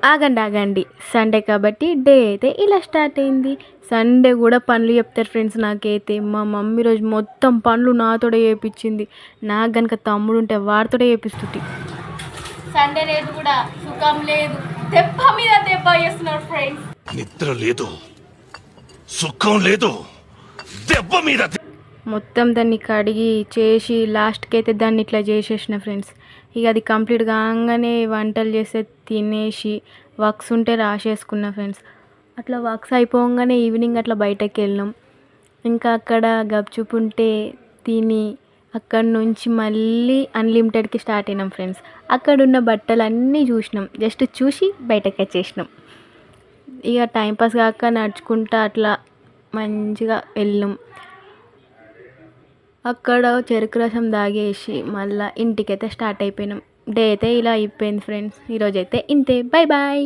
ఆగండి ఆగండి, సండే కాబట్టి డే అయితే ఇలా స్టార్ట్ అయింది. సండే కూడా పనులు చెప్తారు ఫ్రెండ్స్. నాకైతే మా మమ్మీ రోజు మొత్తం పనులు నాతోడే చేయించింది. నాకు కనుక తమ్ముడు ఉంటే వాడితోడే చేపిస్తుంది. సండే లేదు కూడా సుఖం లేదు, దెబ్బ మీద దెబ్బ చేస్తున్నారు ఫ్రెండ్స్. నిద్ర లేదు, సుఖం లేదు, దెబ్బ మీద మొత్తం దాన్ని కడిగి చేసి లాస్ట్కి అయితే దాన్ని ఇట్లా చేసేసిన ఫ్రెండ్స్. ఇక అది కంప్లీట్ కాగానే వంటలు చేస్తే తినేసి వర్క్స్ ఉంటే రాసేసుకున్నా ఫ్రెండ్స్. అట్లా వర్క్స్ అయిపోగానే ఈవినింగ్ అట్లా బయటకు వెళ్ళినాం. ఇంకా అక్కడ గప్చుప్ ఉంటే తిని అక్కడ నుంచి మళ్ళీ అన్లిమిటెడ్కి స్టార్ట్ అయినాం ఫ్రెండ్స్. అక్కడ ఉన్న బట్టలు అన్నీ చూసినాం, జస్ట్ చూసి బయటకు వచ్చేసినాం. ఇక టైంపాస్ కాక నడుచుకుంటా అట్లా మంచిగా వెళ్ళాం. అక్కడ చెరుకు రసం తాగేసి మళ్ళీ ఇంటికైతే స్టార్ట్ అయిపోయినాం. డే అయితే ఇలా అయిపోయింది ఫ్రెండ్స్. ఈరోజైతే ఇంతే, బాయ్ బాయ్.